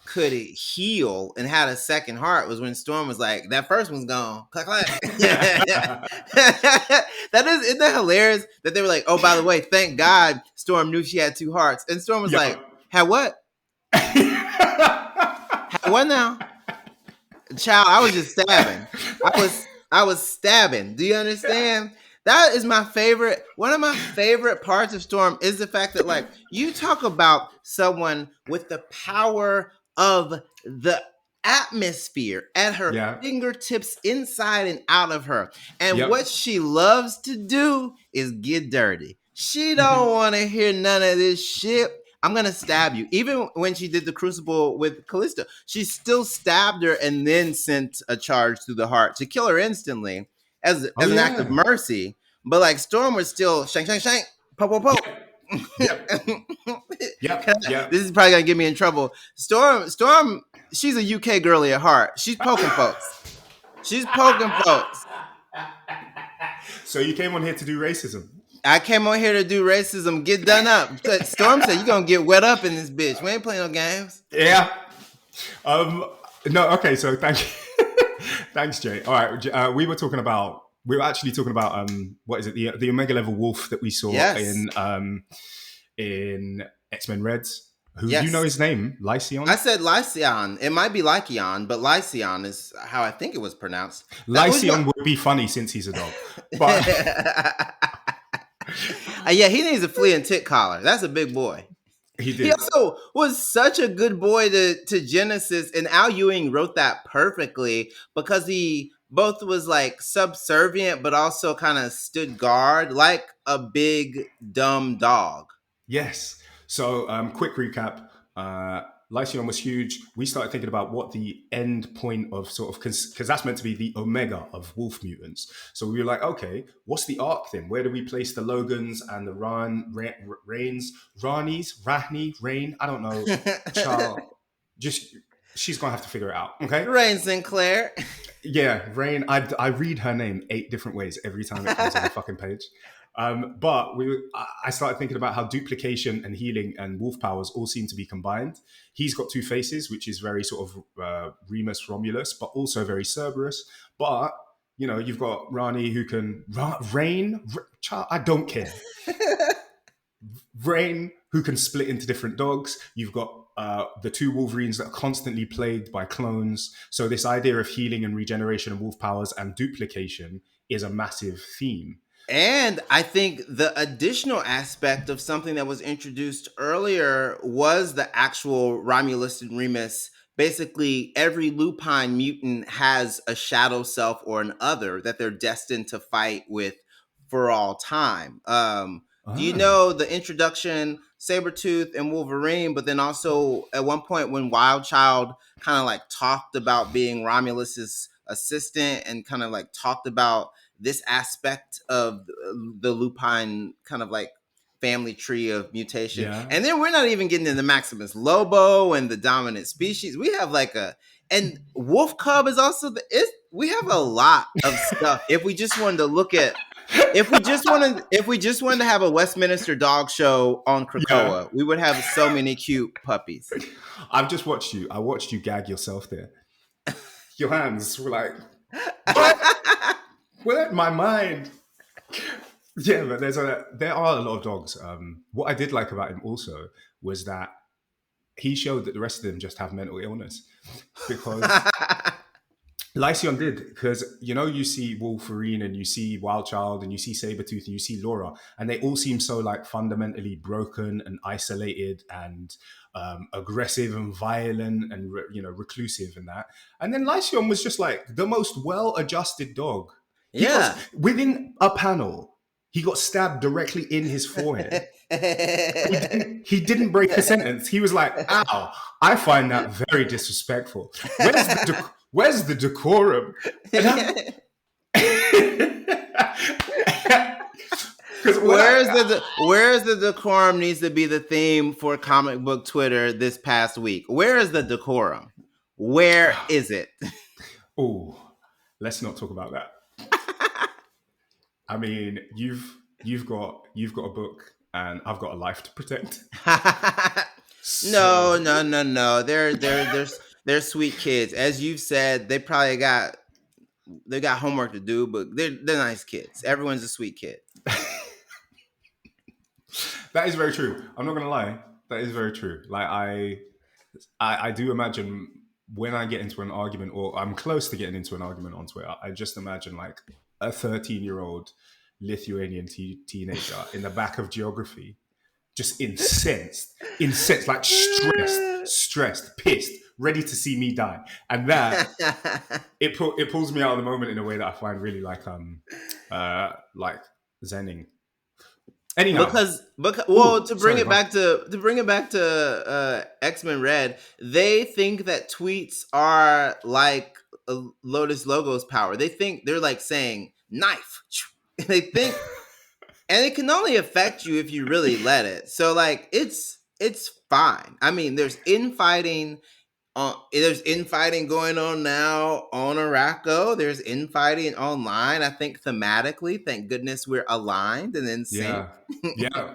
could heal and had a second heart was when Storm was like, that first one's gone. Clack, clack. Isn't that hilarious that they were like, oh, by the way, thank God Storm knew she had two hearts. And Storm was like, had what? Had what now? Child, I was just stabbing. I was stabbing. Do you understand? That is my favorite. One of my favorite parts of Storm is the fact that, like, you talk about someone with the power of the atmosphere at her fingertips, inside and out of her. And what she loves to do is get dirty. She don't want to hear none of this shit. I'm going to stab you. Even when she did the crucible with Callisto, she still stabbed her and then sent a charge through the heart to kill her instantly as an act of mercy. But like Storm was still shank, shank, shank, poke, poke, poke. This is probably going to get me in trouble. Storm, she's a UK girly at heart. She's poking folks. So you came on here to do racism? I came on here to do racism. Get done up. Storm said, you're going to get wet up in this bitch. We ain't playing no games. Yeah. No, okay, so thank you. Thanks, Jay. All right, we were actually talking about, what is it, the Omega level wolf that we saw in X-Men Reds. Who do you know his name? Lycion? I said Lycion. It might be Lycion, but Lycion is how I think it was pronounced. Lycion would be funny since he's a dog. But yeah, he needs a flea and tick collar. That's a big boy. He did. He also was such a good boy to Genesis, and Al Ewing wrote that perfectly because he both was like subservient, but also kind of stood guard like a big dumb dog. Yes. So, quick recap. Lycion was huge. We started thinking about what the end point of sort of, because that's meant to be the Omega of wolf mutants. So we were like, okay, what's the arc then? Where do we place the Logans and the Rains? Rain? I don't know. Child. She's going to have to figure it out. Okay. Rain Sinclair. Yeah, Rain. I read her name 8 different ways every time it comes on the fucking page. But I started thinking about how duplication and healing and wolf powers all seem to be combined. He's got 2 faces, which is very sort of Remus Romulus, but also very Cerberus. But, you know, you've got Rani who can... Rain? I don't care. Rain who can split into different dogs. You've got the 2 Wolverines that are constantly plagued by clones. So this idea of healing and regeneration and wolf powers and duplication is a massive theme. And I think the additional aspect of something that was introduced earlier was the actual Romulus and Remus. Basically, every lupine mutant has a shadow self or an other that they're destined to fight with for all time. Do you know the introduction, Sabretooth and Wolverine, but then also at one point when Wild Child kind of like talked about being Romulus's assistant and kind of like talked about this aspect of the lupine kind of like family tree of mutation. Yeah. And then we're not even getting into Maximus Lobo and the dominant species. We have like and Wolf Cub is also we have a lot of stuff. If we just wanted to look at, if we just wanted to have a Westminster dog show on Krakoa, we would have so many cute puppies. I've just watched you. I watched you gag yourself there. Your hands were like, what? Where my mind? Yeah, but there are a lot of dogs. What I did like about him also was that he showed that the rest of them just have mental illness, because Lycion did. Because, you know, you see Wolverine and you see Wild Child and you see Sabretooth and you see Laura, and they all seem so like fundamentally broken and isolated and aggressive and violent and reclusive and that. And then Lycion was just like the most well-adjusted dog. Within a panel, he got stabbed directly in his forehead. He didn't break a sentence. He was like, ow, I find that very disrespectful. Where's the decorum? Where's the decorum needs to be the theme for comic book Twitter this past week. Where is the decorum? Where is it? Oh, let's not talk about that. I mean, you've got a book and I've got a life to protect. So No, no, no, no. They're sweet kids. As you've said, they got homework to do, but they're nice kids. Everyone's a sweet kid. that is very true. I'm not gonna lie. That is very true. Like I do imagine when I get into an argument, or I'm close to getting into an argument on Twitter, I just imagine like a 13-year-old Lithuanian teenager in the back of geography, just incensed, like stressed, pissed, ready to see me die, and that it pulls me out of the moment in a way that I find really like zenning. Anyhow, because well, oh, to bring sorry, it go on. back to X-Men Red, they think that tweets are like Lotus Logo's power. They think they're like saying knife. They think, and it can only affect you if you really let it. So like it's fine. I mean, there's infighting going on now on Araco. There's infighting online. I think thematically, thank goodness we're aligned and in sync. Yeah, yeah.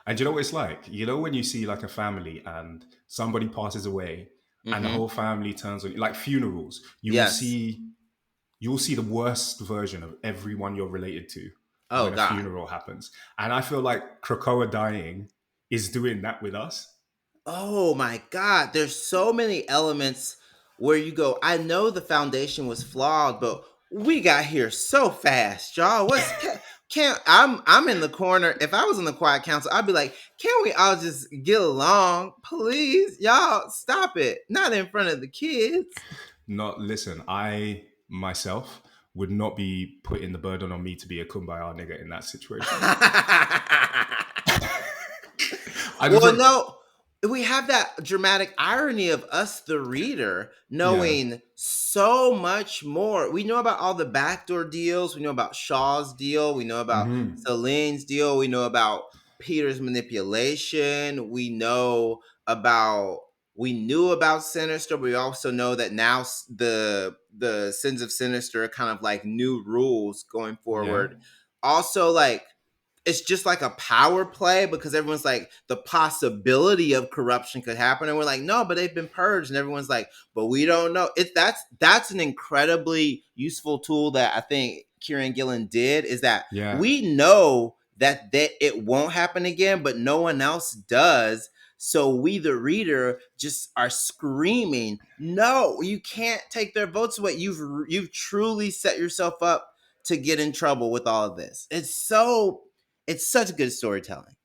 And you know what it's like? You know when you see like a family and somebody passes away and the Hmm. whole family turns on you, like funerals, Yes. you will see the worst version of everyone you're related to Oh when a God. funeral happens. And I feel like Krakoa dying is doing that with us. Oh my God. There's so many elements where you go, I know the foundation was flawed, but we got here so fast, y'all. Can't I'm in the corner. If I was in the quiet council, I'd be like, can't we all just get along? Please, y'all, stop it. Not in front of the kids. Not listen, I myself would not be putting the burden on me to be a kumbaya nigga in that situation. I just Well, no, we have that dramatic irony of us, the reader, yeah. knowing so much more. We know about all the backdoor deals. We know about Shaw's deal. We know about Hmm. Celine's deal. We know about Peter's manipulation. We knew about Sinister, but we also know that now the sins of Sinister are kind of like new rules going Yeah. forward. Also, like it's just like a power play because everyone's like the possibility of corruption could happen and we're like no but they've been purged and everyone's like but we don't know it that's an incredibly useful tool that I think Kieran Gillen did is that Yeah. we know that it won't happen again but no one else does so we the reader just are screaming no you can't take their votes away you've truly set yourself up to get in trouble with all of this it's such good storytelling.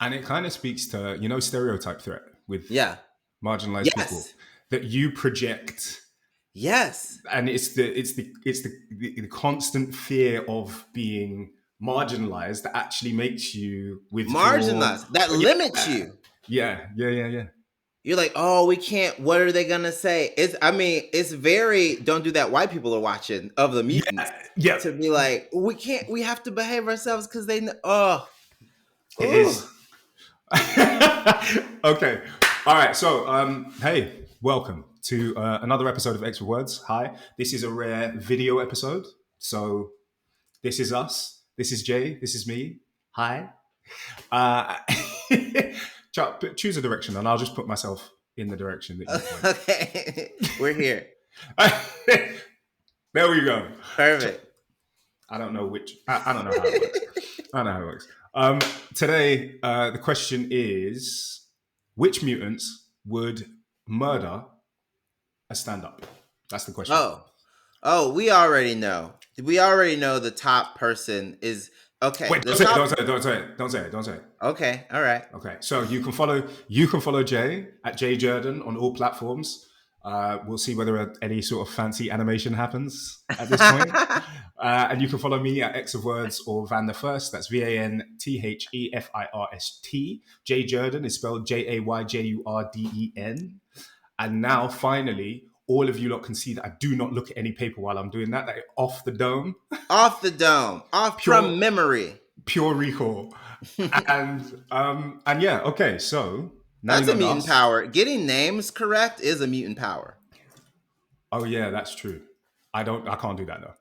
And it kind of speaks to, stereotype threat with Yeah. marginalized people Yes. that you project. Yes. And it's the constant fear of being marginalized that actually makes you withdraw. Marginalized. That limits Yeah. you. Yeah. You're like, oh, we can't. What are they gonna say? It's very don't do that. White people are watching of the mutants Yeah. Yeah. to be like, we can't. We have to behave ourselves because they know. Oh, It ooh. is. Okay. All right. So, hey, welcome to another episode of Extra Words. Hi. This is a rare video episode. So, this is us. This is Jay. This is me. Hi. Uh, choose a direction, and I'll just put myself in the direction that you point. Okay, we're here. There we go. Perfect. I don't know which. I don't know how it works. I don't know how it works. Today, the question is: which mutants would murder a stand-up? That's the question. Oh, we already know. We already know the top person is okay. Wait, The don't say it. top. Don't say it. Don't say it. Don't say it. Don't say it. Okay, all right. Okay, so you can follow Jay at Jurden on all platforms. We'll see whether any sort of fancy animation happens at this point. And you can follow me at X of Words or Van the First. That's VANTHEFIRST. Jay Jurden is spelled JAYJURDEN. And now, finally, all of you lot can see that I do not look at any paper while I'm doing that. That off the dome, Off the dome, off from pure memory. pure recall. And yeah, okay. So now you That's a know mutant us. power. Getting names correct is a mutant power. Oh yeah, that's true. I can't do that though.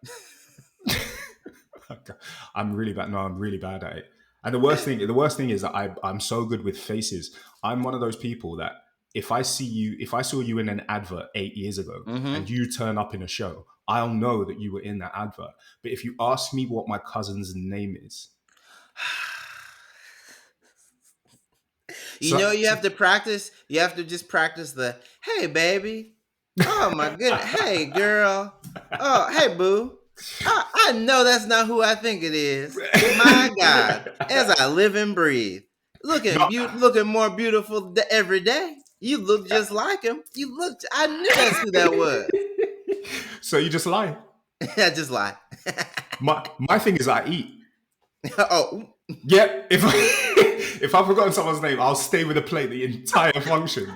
I'm really bad. No, I'm really bad at it. And the worst thing is that I'm so good with faces. I'm one of those people that if I saw you in an advert 8 years ago Mm-hmm. and you turn up in a show, I'll know that you were in that advert. But if you ask me what my cousin's name is, You know, so, you have to practice. You have to just practice the "Hey, baby." Oh my goodness. Hey, girl. Oh, hey, boo. I know that's not who I think it is. My God, as I live and breathe, no, looking more beautiful every day. You look just like him. You look. I knew that's who that was. so you just lie. I just lie. My thing is I eat. Oh, Yeah, if if I've forgotten someone's name, I'll stay with the plate the entire function.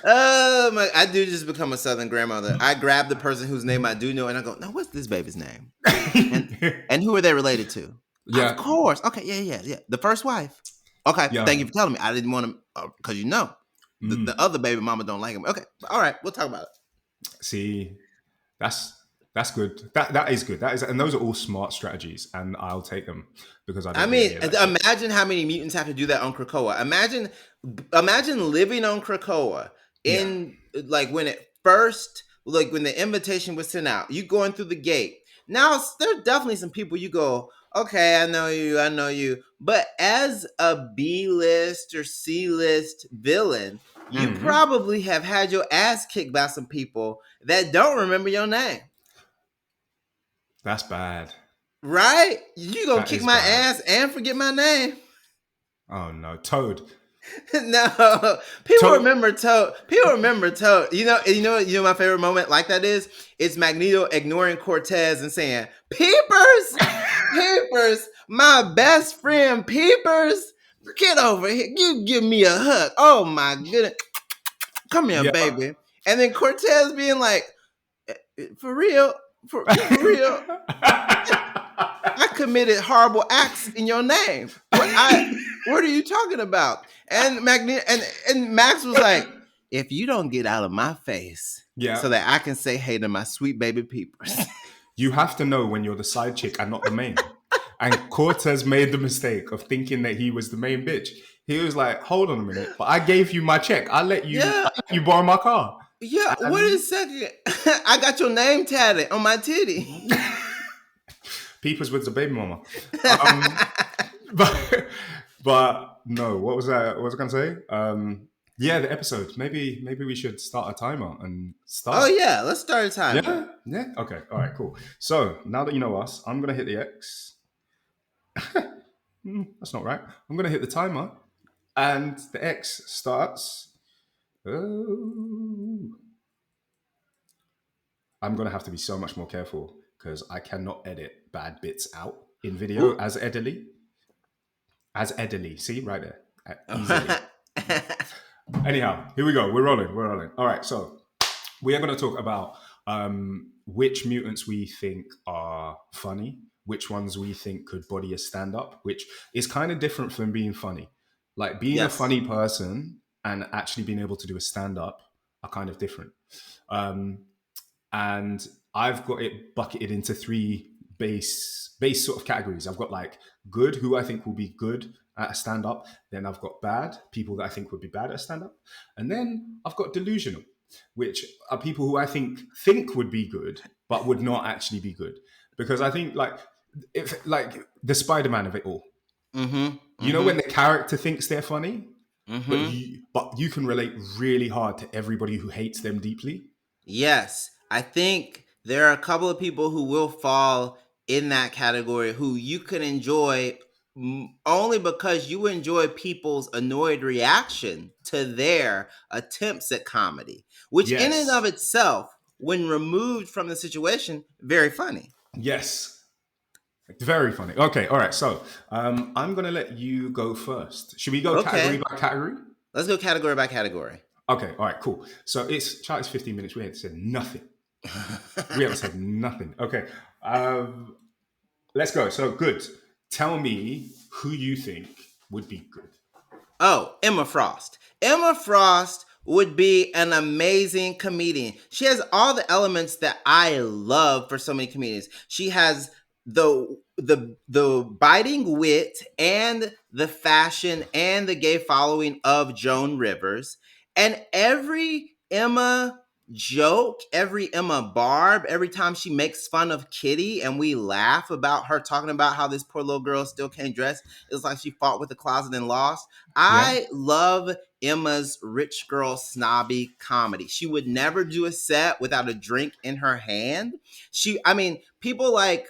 oh my! I do just become a Southern grandmother. I grab the person whose name I do know, and I go, "Now, what's this baby's name? And who are they related to?" Of Yeah, course. Okay. Yeah. The first wife. Okay. yeah. Thank you for telling me. I didn't want to, because the Mm. other baby mama don't like him. Okay. All right. We'll talk about it. See, that's that's good. That is good. That is, and those are all smart strategies, and I'll take them because I I don't do mean, any of that shit. imagine how many mutants have to do that on Krakoa. Imagine living on Krakoa Yeah. in like when it first, like when the invitation was sent out. You going through the gate. Now there's definitely some people you go, okay, I know you. But as a B list or C list villain, you Hmm. probably have had your ass kicked by some people that don't remember your name. That's bad. Right? You gonna That kick is my bad. ass and forget my name? Oh no, Toad. No, people Toad. remember Toad. People remember Toad. You know. My favorite moment like that is it's Magneto ignoring Cortez and saying, "Peepers, Peepers, my best friend, Peepers, get over here. You give me a hug. Oh my goodness, come here, Yeah. baby." And then Cortez being like, "For real, for real, I committed horrible acts in your name. What are you talking about?" And Max was like, "If you don't get out of my face Yeah. so that I can say hey to my sweet baby peepers." You have to know when you're the side chick and not the main. And Cortez made the mistake of thinking that he was the main bitch. He was like, "Hold on a minute, but I gave you my check. Yeah, I let you borrow my car." yeah. Wait a And second. I got your name tatted on my titty. Peepers with the baby mama. Um, but no, what was that? What was I gonna say? Yeah, the episode. Maybe we should start a timer and Oh start. yeah, let's start a timer. Yeah, yeah. Okay, all right, cool. So now that you know us, I'm gonna hit the X. That's not right. I'm gonna hit the timer, and the X starts. Oh, I'm gonna have to be so much more careful because I cannot edit bad bits out in video Ooh. as Edderly. As Edderly, see right there, easily. Anyhow, here we go. We're rolling. We're rolling. All right. So we are going to talk about which mutants we think are funny, which ones we think could body a stand up, which is kind of different from being funny. Like being a Yes. funny person and actually being able to do a stand up are kind of different. Um, and I've got it bucketed into three base sort of categories. I've got like good, who I think will be good at a stand up. Then I've got bad, people that I think would be bad at a stand up, and then I've got delusional, which are people who I think would be good but would not actually be good because I think like if like the Spider-Man of it all. Mm-hmm. You know Mm-hmm. when the character thinks they're funny, but Mm-hmm. you can relate really hard to everybody who hates them deeply. Yes, I think there are a couple of people who will fall in that category who you can enjoy only because you enjoy people's annoyed reaction to their attempts at comedy, which in and of Yes. itself, when removed from the situation, very funny. Yes. Very funny. Okay, all right. So I'm gonna let you go first. Should we go category Okay, by category? let's go category by category. Okay, all right, cool. So it's 15 minutes. We haven't said nothing. We haven't said nothing. Okay. Let's go. So good. Tell me who you think would be good. Oh, Emma Frost. Emma Frost would be an amazing comedian. She has all the elements that I love for so many comedians. She has the biting wit and the fashion and the gay following of Joan Rivers, and every Emma joke, every Emma Barb, every time she makes fun of Kitty and we laugh about her talking about how this poor little girl still can't dress, it's like she fought with the closet and lost. Yeah. I love Emma's rich girl snobby comedy. She would never do a set without a drink in her hand. I mean, people like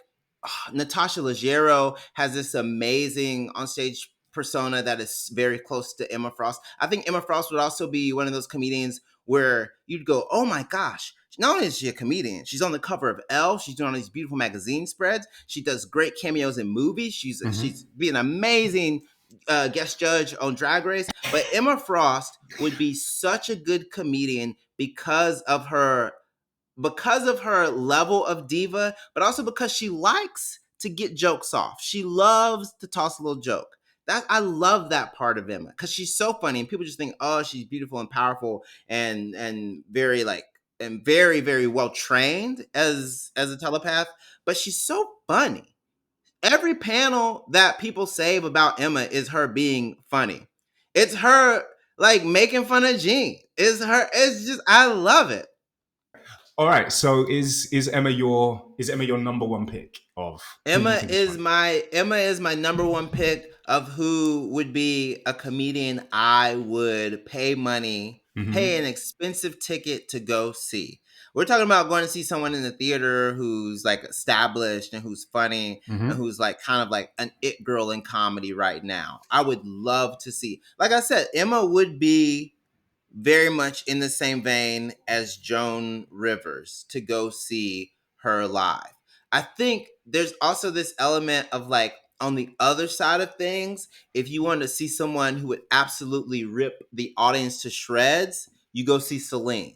Natasha Leggero has this amazing onstage persona that is very close to Emma Frost. I think Emma Frost would also be one of those comedians where you'd go, oh my gosh, not only is she a comedian, she's on the cover of Elle, she's doing all these beautiful magazine spreads, she does great cameos in movies, she's be an amazing guest judge on Drag Race. But Emma Frost would be such a good comedian because of her level of diva, but also because she likes to get jokes off. She loves to toss a little joke. That I love that part of Emma because she's so funny, and people just think, oh, she's beautiful and powerful and very very well trained as a telepath, but she's so funny. Every panel that people save about Emma is her being funny. It's her like making fun of Jean. It's just I love it. All right. So is Emma your number one pick of who you think is funny? Emma is my number one pick of who would be a comedian I would pay an expensive ticket to go see. We're talking about going to see someone in the theater who's like established and who's funny and who's like kind of like an it girl in comedy right now. I would love to see. Like I said, Emma would be very much in the same vein as Joan Rivers to go see her live. I think there's also this element of like on the other side of things, if you want to see someone who would absolutely rip the audience to shreds, you go see Celine.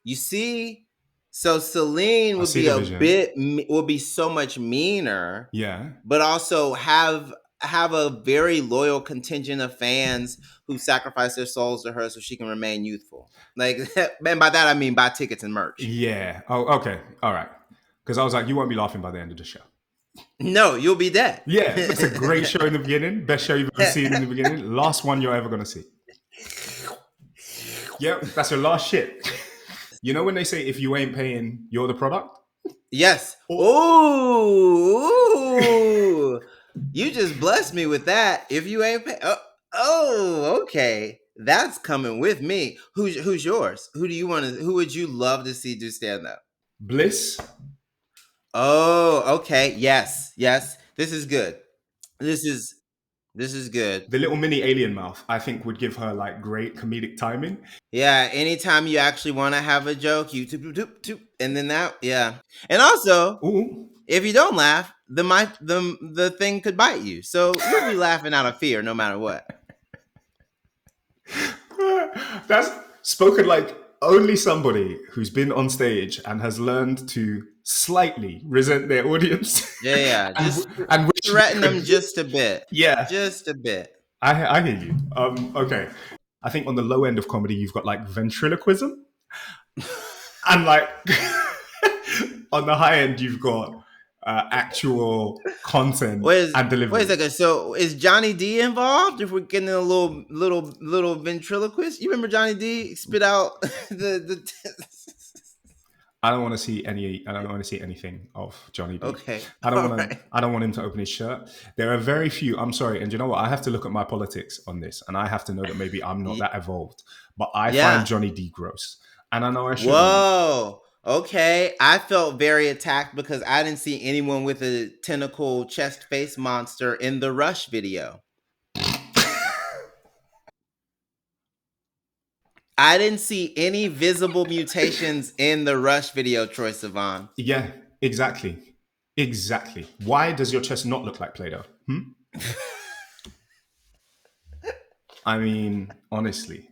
You see, so Celine I would see be the vision. would be so much meaner, Yeah. but also have a very loyal contingent of fans who sacrifice their souls to her so she can remain youthful. Like, and by that I mean buy tickets and merch. Yeah. Oh, okay. All right. Because I was like, you won't be laughing by the end of the show. No, you'll be dead. Yeah, that's a great show in the beginning. Best show you've ever seen in the beginning. Last one you're ever gonna see. Yep, that's your last shit. You know when they say if you ain't paying, you're the product? Yes. Oh. Ooh, you just blessed me with that. If you ain't pay, okay, that's coming with me. Who's yours? Who do you want to? Who would you love to see do stand up? Bliss. Oh, okay. Yes, yes. This is good. This is this is good. The little mini alien mouth, I think would give her like great comedic timing. Yeah, anytime you actually want to have a joke, you toop, toop, toop, toop, and then that, yeah. And also, Ooh. if you don't laugh, the thing could bite you. So you'll be laughing out of fear no matter what. That's spoken like only somebody who's been on stage and has learned to slightly resent their audience. Yeah, yeah. Just and wish they threaten them could. just a bit. Yeah, Just a bit. I hear you. Okay. I think on the low end of comedy, you've got like ventriloquism, and like on the high end, you've got actual content and Wait a delivery. second. So is Johnny D involved? If we're getting a little ventriloquist, you remember Johnny D spit out the I don't want to see any. I don't want to see anything of Johnny D. Okay. I don't All want to. right. I don't want him to open his shirt. There are very few. I'm sorry, and you know what? I have to look at my politics on this, and I have to know that maybe I'm not that evolved. But I find Yeah. Johnny D gross, and I know I shouldn't. Whoa. Okay. I felt very attacked because I didn't see anyone with a tentacle chest face monster in the Rush video. I didn't see any visible mutations in the Rush video, Troy Sivan. Yeah, exactly, exactly. Why does your chest not look like Play-Doh? I mean, honestly.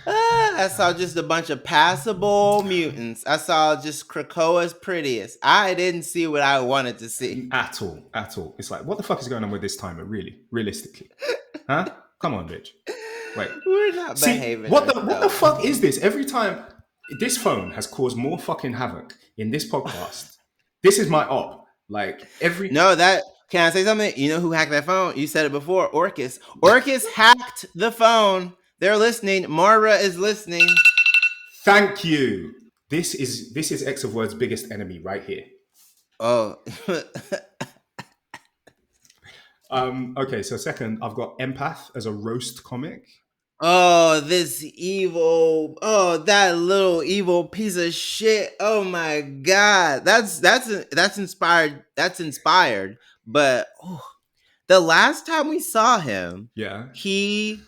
I saw just a bunch of passable mutants. I saw just Krakoa's prettiest. I didn't see what I wanted to see. At all, at all. It's like, what the fuck is going on with this timer, really? Realistically. Huh? Come on, bitch. Wait. We're not See, behaving what the ourselves. fuck is this? Every time this phone has caused more fucking havoc in this podcast. This is my op. Like every No, that can I say something? You know who hacked that phone? You said it before. Orcus. Orcus hacked the phone. They're listening. Mara is listening. thank you. This is X of Word's biggest enemy right here. Oh. Okay, so second, I've got Empath as a roast comic. Oh, this evil. Oh, that little evil piece of shit. Oh my god. That's inspired. That's inspired. But oh, the last time we saw him, Yeah, he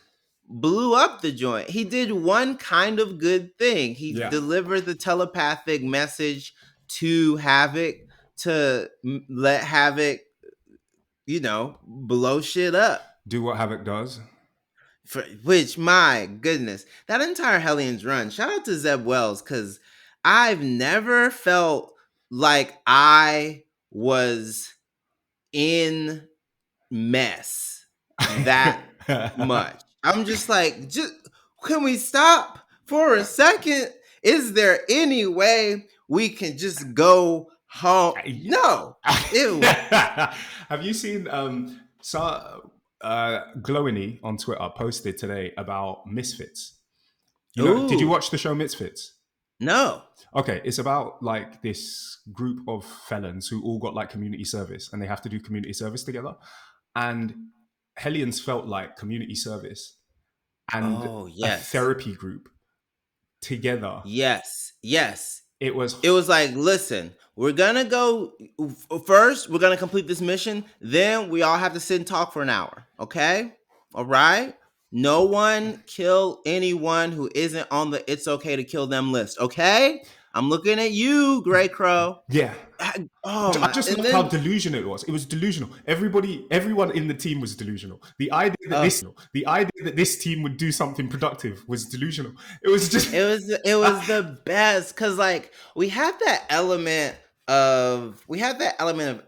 blew up the joint. He did one kind of good thing. He yeah. delivered the telepathic message to Havoc to let Havoc, blow shit up. Do what Havoc does. For which, my goodness, that entire Hellions run. Shout out to Zeb Wells because I've never felt like I was in mess that much. I'm just like, just can we stop for a second? Is there any way we can just go home? No. Ew. Have you seen Glowiny on Twitter posted today about Misfits? Did you Ooh. watch the show Misfits? No. Okay, it's about like this group of felons who all got like community service and they have to do community service together. And Hellions felt like community service and Oh, a yes. therapy group together. Yes. Yes. It was It was like, listen, we're gonna go first, we're gonna complete this mission, then we all have to sit and talk for an hour. Okay? All right? No one kill anyone who isn't on the it's okay to kill them list. Okay? I'm looking at you, Grey Crow. yeah. Oh I my, just and loved how then delusional it was. It was delusional. Everyone in the team was delusional. The idea that this team would do something productive was delusional. It was just it was the best because like we have that element of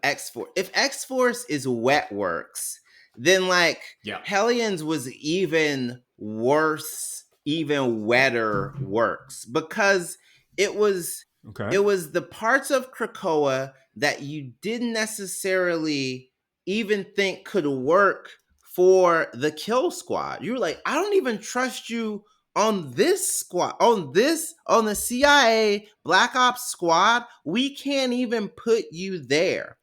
X Force. If X Force is wet works, then like yeah. Hellions was even worse, even wetter works because it was Okay. it was the parts of Krakoa that you didn't necessarily even think could work for the kill squad. You were like, I don't even trust you on this squad, on the CIA Black Ops squad. We can't even put you there.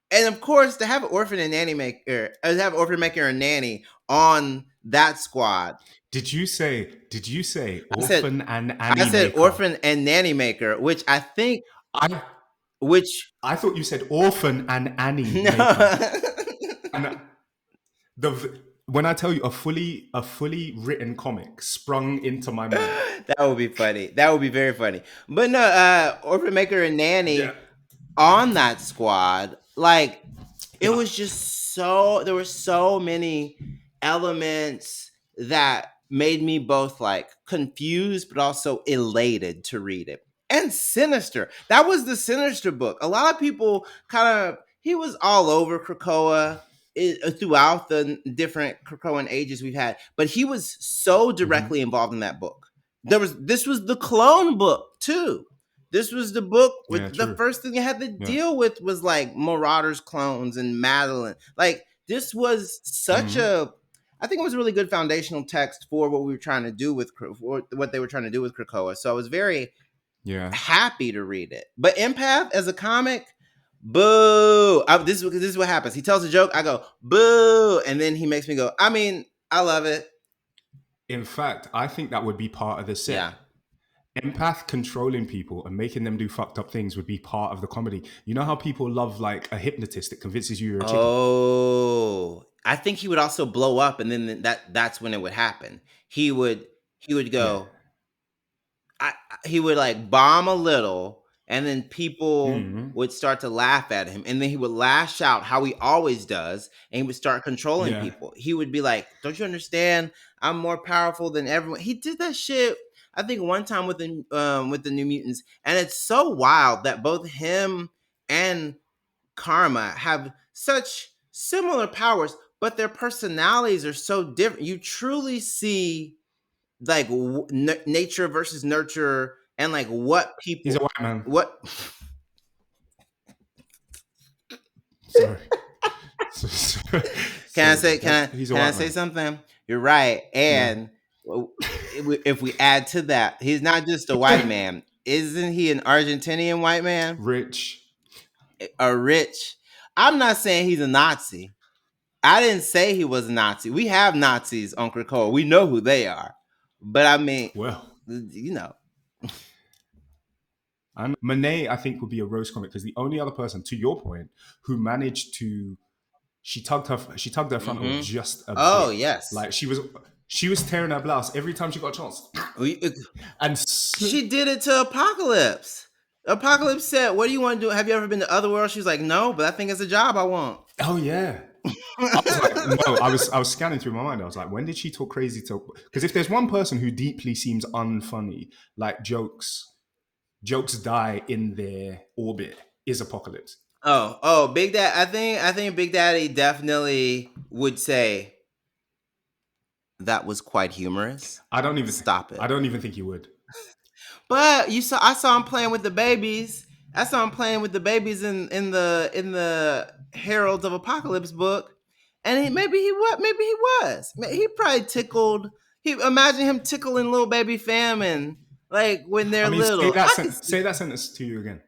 And of course, to have Orphan and Nanny Maker, have Orphan Maker and Nanny on that squad. Did you say I said, Orphan and Annie Maker? Orphan and Nanny Maker, which I think, I which I thought you said Orphan and Annie no. Maker. And when I tell you a fully written comic sprung into my mind. That would be funny. That would be very funny. But no, Orphan Maker and Nanny Yeah. on that squad, like it Yeah. was just so there were so many elements that made me both like confused but also elated to read it. And Sinister. That was the Sinister book. A lot of people he was all over Krakoa throughout the different Krakoan ages we've had, but he was so directly involved in that book. This was the clone book too. This was the book Yeah, with the true. first thing you had to Yeah. deal with was like Marauders clones and Madeline. Like this was such I think it was a really good foundational text for what we were trying to do with what they were trying to do with Krakoa. So I was very Yeah. happy to read it. But Empath as a comic, boo. This is what happens. He tells a joke, I go, boo. And then he makes me go, I mean, I love it. In fact, I think that would be part of the set. Yeah. Empath controlling people and making them do fucked up things would be part of the comedy. You know how people love like a hypnotist that convinces you you're a chicken? Oh, I think he would also blow up, and then that's when it would happen. He would go. He would like bomb a little, and then people would start to laugh at him, and then he would lash out how he always does, and he would start controlling people. He would be like, "Don't you understand? I'm more powerful than everyone." He did that shit. I think one time with the New Mutants, and it's so wild that both him and Karma have such similar powers, but their personalities are so different. You truly see like nature versus nurture, and like what people. He's a white man. What? Sorry. Sorry, but he's a can I white say man. something? You're right. Yeah. And if we add to that, he's not just a white man. Isn't he an Argentinian white man? Rich. A rich. I'm not saying he's a Nazi. I didn't say he was a Nazi. We have Nazis on Krakoa. We know who they are. But I mean, Well, you know. and Monet, I think, would be a roast comic because the only other person, to your point, who managed to she tugged her frontal Mm-hmm. just a Oh bit. yes. Like she was tearing her blouse every time she got a chance. And She did it to Apocalypse. Apocalypse said, "What do you want to do? Have you ever been to Otherworld?" She was like, "No, but I think it's a job I want." oh yeah. I was like, no, I was scanning through my mind. I was like, when did she talk crazy to? Because if there's one person who deeply seems unfunny, like jokes die in their orbit, is Apocalypse. Oh, Big Dad. I think Big Daddy definitely would say that was quite humorous. Stop it. I don't even think you would. But I saw him playing with the babies. I saw him playing with the babies in the Heralds of Apocalypse book, and maybe he was. He probably tickled. He imagine him tickling little baby Famine like when I they're mean, little. I could say that sentence to you again.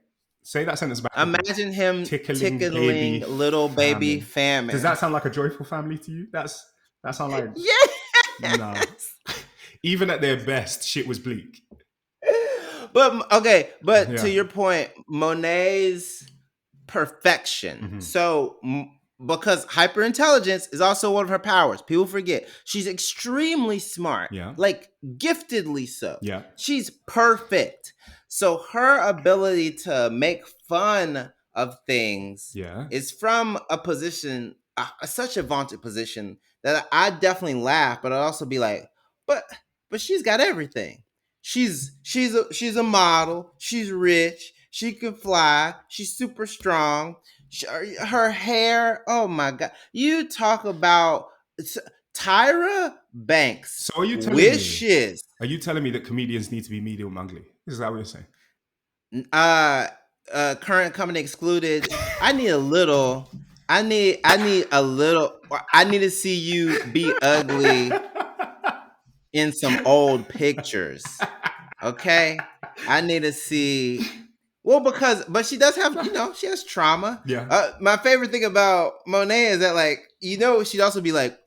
Say that sentence back with me. imagine him Tickling tickling baby little baby famine. Does Famine. that sound like a joyful family to you? That sound like no. Yes. Even at their best, shit was bleak. But okay, but Yeah. to your point, Monet's perfection. Mhm. So because hyperintelligence is also one of her powers. People forget. She's extremely smart. Yeah. Like giftedly so. Yeah. She's perfect. So her ability to make fun of things Yeah. is from a position, such a vaunted position that I definitely laugh, but I'd also be like, but she's got everything. She's a model. She's rich. She can fly. She's super strong. Her hair. Oh my god! You talk about Tyra Banks. So Wishes. are you telling me that comedians need to be medium ugly? Is that what you're saying? Current company excluded. I need a little. I need a little. I need to see you be ugly in some old pictures. Okay, I need to see. Well, but she does have, she has trauma. Yeah. My favorite thing about Monet is that, like, she'd also be like,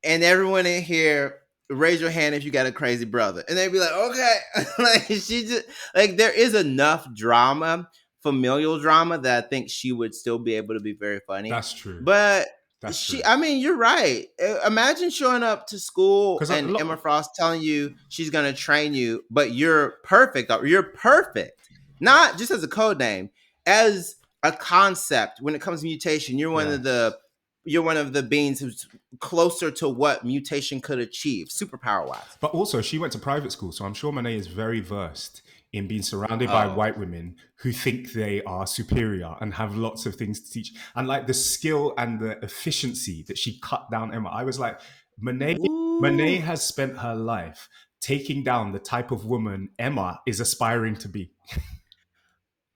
and everyone in here, raise your hand if you got a crazy brother, and they'd be like, okay, like she just like there is enough drama, familial drama, that I think she would still be able to be very funny. That's true. But That's true. I mean, you're right. Imagine showing up to school 'Cause and Emma Frost telling you she's gonna train you, but you're perfect. You're perfect, not just as a code name, as a concept. When it comes to mutation, you're one of the beings who's closer to what mutation could achieve, superpower wise. But also, she went to private school, so I'm sure Monet is very versed in being surrounded by white women who think they are superior and have lots of things to teach. And like the skill and the efficiency that she cut down Emma, I was like, Monet has spent her life taking down the type of woman Emma is aspiring to be.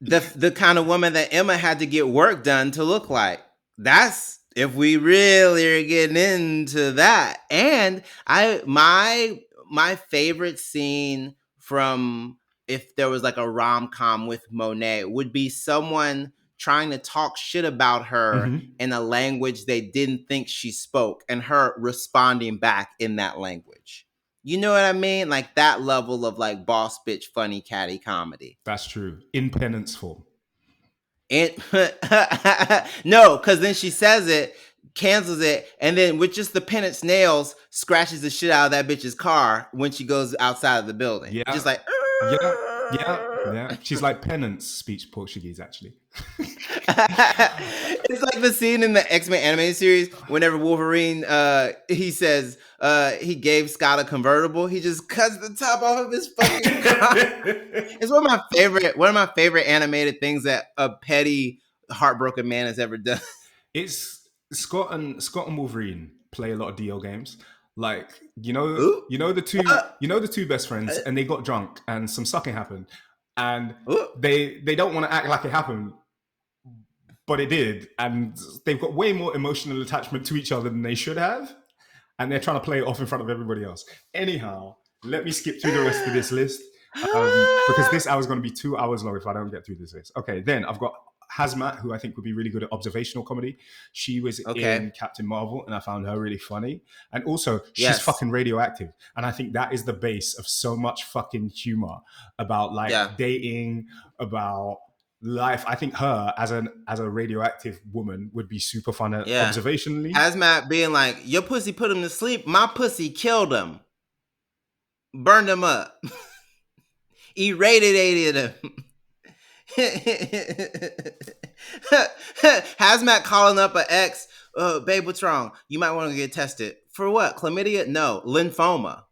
The kind of woman that Emma had to get work done to look like. That's if we really are getting into that. And my favorite scene from, if there was like a rom-com with Monet, would be someone trying to talk shit about her in a language they didn't think she spoke, and her responding back in that language. You know what I mean? Like that level of like boss bitch funny catty comedy. That's true. In penance form. No, because then she says it, cancels it, and then with just the penance nails, scratches the shit out of that bitch's car when she goes outside of the building. Yeah. Just like, yeah. She's like penance speech Portuguese, actually. It's like the scene in the X-Men animated series whenever Wolverine, he says he gave Scott a convertible. He just cuts the top off of his fucking car. It's one of my favorite animated things that a petty, heartbroken man has ever done. It's Scott and Wolverine play a lot of DL games. Like, you know the two best friends, and they got drunk and some sucking happened, and they don't want to act like it happened, but it did, and they've got way more emotional attachment to each other than they should have, and they're trying to play it off in front of everybody else. Anyhow, let me skip through the rest of this list because this hour is going to be 2 hours long if I don't get through this list. Okay, then I've got Hazmat, who I think would be really good at observational comedy. She was in Captain Marvel, and I found her really funny. And also, she's fucking radioactive. And I think that is the base of so much fucking humor about like dating, about life. I think her as a radioactive woman would be super fun at observationally. Hazmat being like, your pussy put him to sleep, my pussy killed him. Burned him up. Irradiated him. Hazmat calling up an ex, babe, what's wrong? You might want to get tested. For what? Chlamydia? No, lymphoma.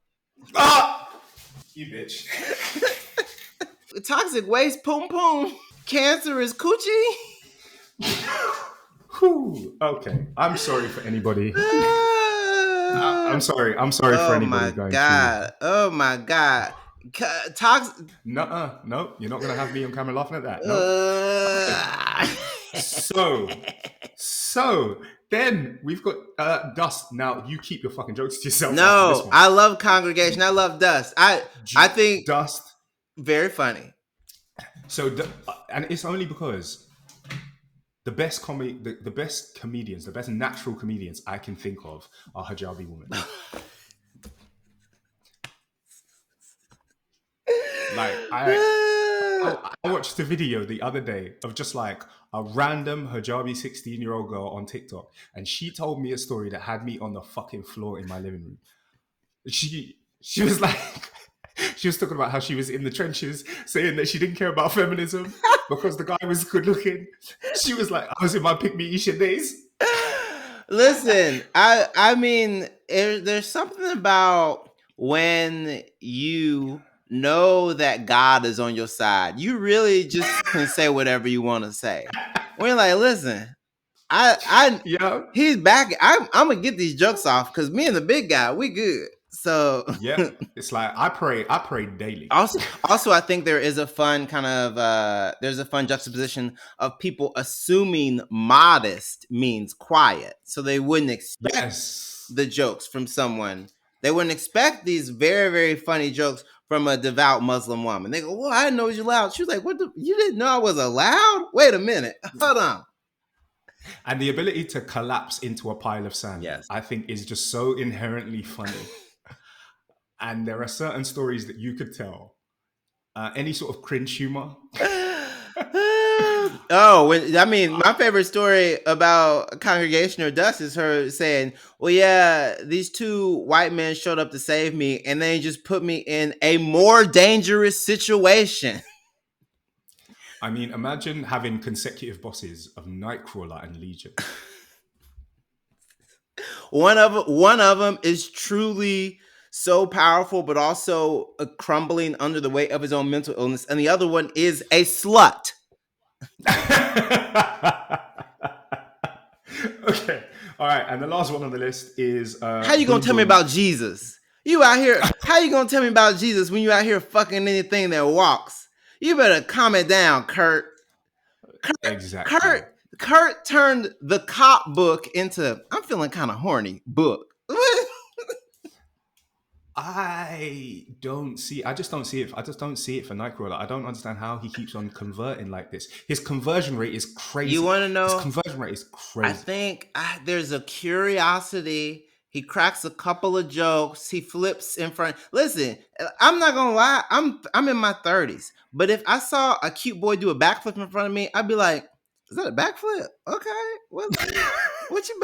You bitch. Toxic waste, poom poom. Cancerous coochie. Okay, I'm sorry for anybody. I'm sorry for anybody going through. Oh my god. Toxic. No, you're not gonna have me on camera laughing at that. No. So then we've got Dust. Now you keep your fucking jokes to yourself. No, I love Congregation. I love Dust. I think Dust very funny. So and it's only because the best the best comedians, the best natural comedians I can think of are hijabi women. Like I watched a video the other day of just like a random hijabi 16-year-old girl on TikTok, and she told me a story that had me on the fucking floor in my living room. She was like, she was talking about how she was in the trenches, saying that she didn't care about feminism because the guy was good looking. She was like, I was in my pick me Isha days. Listen, I mean, there's something about when you know that God is on your side. You really just can say whatever you want to say. We're like, listen, he's back. I'm gonna get these jokes off because me and the big guy, we good. So yeah, it's like I pray daily. Also, I think there is a fun kind of there's a fun juxtaposition of people assuming modest means quiet, so they wouldn't expect the jokes from someone. They wouldn't expect these very, very funny jokes from a devout Muslim woman. They go, "Well, I didn't know you loud." She was like, "What? You didn't know I was allowed? Wait a minute, hold on." And the ability to collapse into a pile of sand, I think, is just so inherently funny. And there are certain stories that you could tell. Any sort of cringe humor. My favorite story about Congregation or Dust is her saying, well, yeah, these two white men showed up to save me, and they just put me in a more dangerous situation. I mean, imagine having consecutive bosses of Nightcrawler and Legion. One of them is truly so powerful, but also crumbling under the weight of his own mental illness. And the other one is a slut. Okay. All right. And the last one on the list is... how you going to tell me about Jesus? You out here... How you going to tell me about Jesus when you out here fucking anything that walks? You better calm it down, Kurt. Exactly. Kurt turned the cop book into, I'm feeling kind of horny book. I just don't see it. I just don't see it for Nightcrawler. I don't understand how he keeps on converting like this. His conversion rate is crazy. You want to know? His conversion rate is crazy. I think there's a curiosity. He cracks a couple of jokes. He flips in front. Listen, I'm not gonna lie. I'm in my 30s, but if I saw a cute boy do a backflip in front of me, I'd be like, "Is that a backflip? Okay, what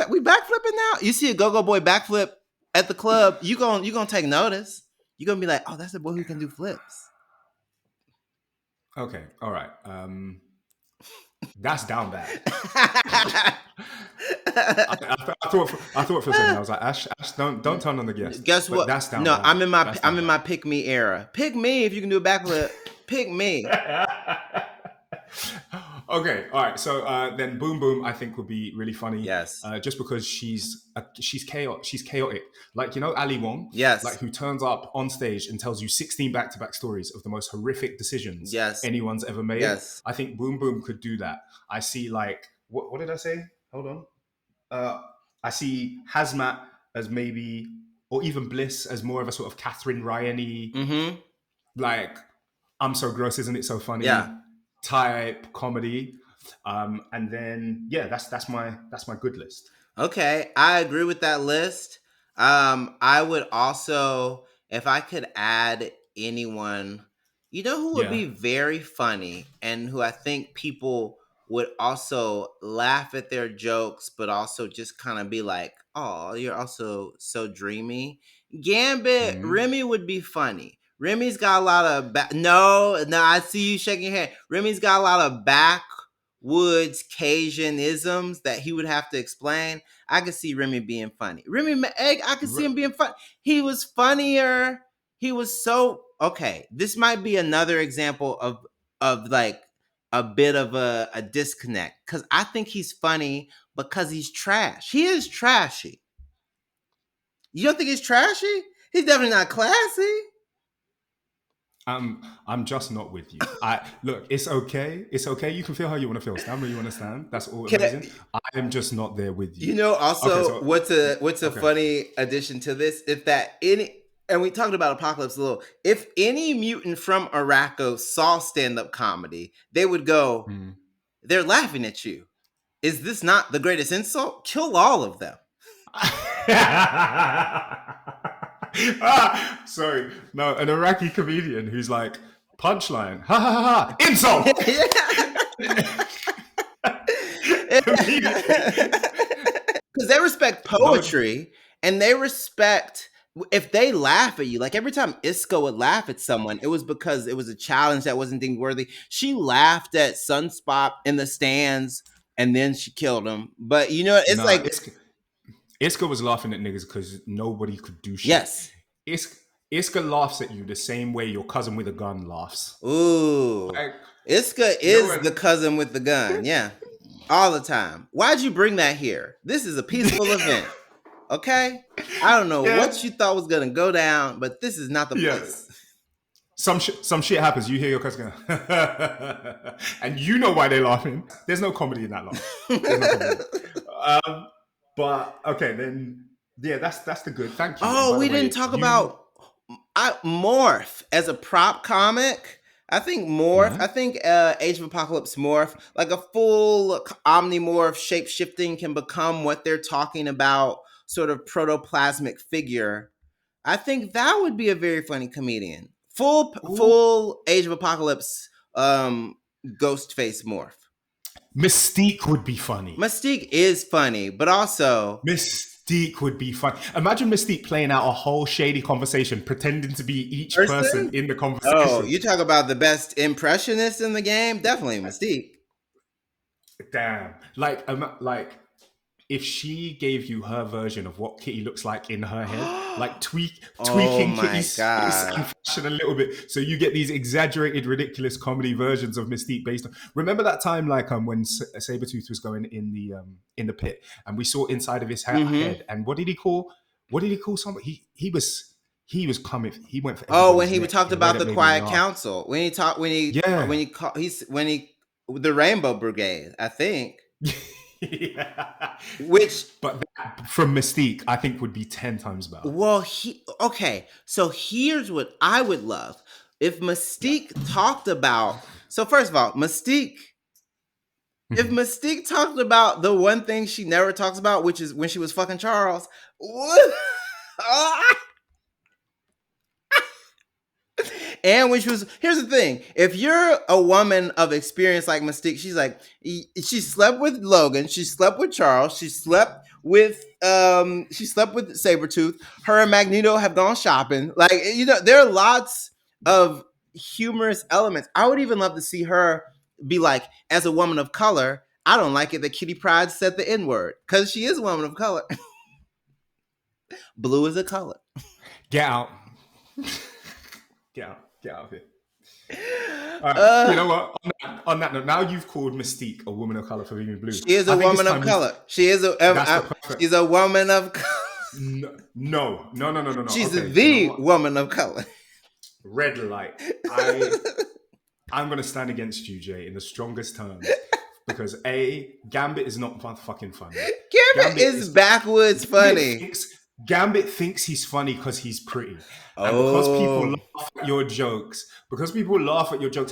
we backflipping now? You see a go-go boy backflip at the club, you gonna take notice. You're gonna be like, oh, that's the boy who can do flips. Okay, all right. That's down bad. I thought for a second, I was like, Ash, don't turn on the guest. Guess what? That's down no, bad. I'm in my pick me era. Pick me if you can do a backflip. Pick me. Okay, all right. So then Boom Boom, I think, would be really funny. Yes. Just because she's chaotic. Like, you know, Ali Wong. Yes. Like, who turns up on stage and tells you 16 back-to-back stories of the most horrific decisions anyone's ever made. Yes. I think Boom Boom could do that. I see like what did I say? Hold on. Uh, I see Hazmat as maybe, or even Bliss as more of a sort of Catherine Ryan-y, Mm-hmm. like I'm so gross, isn't it so Yeah. funny type comedy. And then yeah, that's my good list. Okay, I agree with that list. I would also, if I could add anyone, you know who would Yeah. be very funny and who I think people would also laugh at their jokes, but also just kind of be like, "Oh, you're also so dreamy." Gambit, Mm. Remy would be funny. Remy's got a lot of no, no. I see you shaking your head. Remy's got a lot of backwoods Cajun isms that he would have to explain. I could see Remy being funny. I could see him being fun. He was funnier. He was so okay. This might be another example of like a bit of a disconnect because I think he's funny because he's trash. He is trashy. You don't think he's trashy? He's definitely not classy. I'm just not with you. I look, it's okay. It's okay. You can feel how you want to feel. Stand where you want to stand. That's all Can amazing. I, I am just not there with you. you know, Okay, also so what's a okay. funny addition to this? If that any and we talked about Apocalypse a little. If any mutant from Araco saw stand-up comedy, they would go, Hmm. they're laughing at you. Is this not the greatest insult? Kill all of them. Sorry. No, an Iraqi comedian who's like, punchline, ha ha ha, ha, insult. Immediately. Because they respect No, poetry and they respect if they laugh at you. Like every time Isco would laugh at someone, it was because it was a challenge that wasn't deemed worthy. She laughed at Sunspot in the stands and then she killed him. But you know, it's nah, like Iska was laughing at niggas because nobody could do shit. yes. Iska, Iska laughs at you the same way your cousin with a gun laughs. Ooh. Like, Iska you know is the when cousin with the gun. Yeah. All the time. Why'd you bring that here? This is a peaceful event. Okay? I don't know yeah, what you thought was gonna go down, but this is not the yeah. place. Some shit happens. You hear your cousin going, and you know why they're laughing. There's no comedy in that laugh. There's no comedy. Um, but okay, then yeah, that's the good. Thank you. And Oh, by the we didn't way, talk you about Morph as a prop comic. I think Morph. yeah. I think Age of Apocalypse Morph, like a full omnimorph shape shifting, can become what they're talking about, sort of protoplasmic figure. I think that would be a very funny comedian. Ooh, Full Age of Apocalypse ghost face Morph. Mystique would be funny. Mystique is funny, but also Mystique would be fun. Imagine Mystique playing out a whole shady conversation, pretending to be each person person. in the Oh, conversation. you talk about the best impressionist in the game? Definitely Mystique. Damn. Like if she gave you her version of what Kitty looks like in her head, like Oh tweaking my Kitty's face god. and fashion a little bit, so you get these exaggerated, ridiculous comedy versions of Mystique based on. Remember that time, like when Sabretooth was going in the pit, and we saw inside of his Mm-hmm. head, and what did he call? What did he call somebody? He was coming. He went for Oh, when everybody's he neck talked in a way about that the made me Quiet laugh. Council, when Yeah. he called when he the Rainbow Brigade, I think. Yeah. Which But that from Mystique, I think would be 10 times better. well, he okay. So here's what I would love if Yeah. Mystique talked about. So first of all, Mystique. If Mhm. Mystique talked about the one thing she never talks about, which is when she was fucking Charles, what? And when she was, here's the thing: if you're a woman of experience like Mystique, she's like, she slept with Logan, she slept with Charles, she slept with Sabretooth. Her and Magneto have gone shopping. Like, you know, there are lots of humorous elements. I would even love to see her be like, as a woman of color, I don't like it that Kitty Pryde said the N word because she is a woman of color. Blue is a color. Get out. Get out. Get out of here. All right. You Uh, know what? On that note, now you've called Mystique a woman of color for being blue. She is I a think it's woman of time we. color. She is That's the perfect. she's a woman of No, no, no, no, no, no, no. she's Okay. You know the what? woman of color. Red light. I'm gonna stand against you, Jay, in the strongest terms. because A, Gambit is not fucking funny. Gambit Gambit is is backwoods Gambit funny. thinks Gambit thinks he's funny because he's pretty. And because people Oh, laugh at your jokes,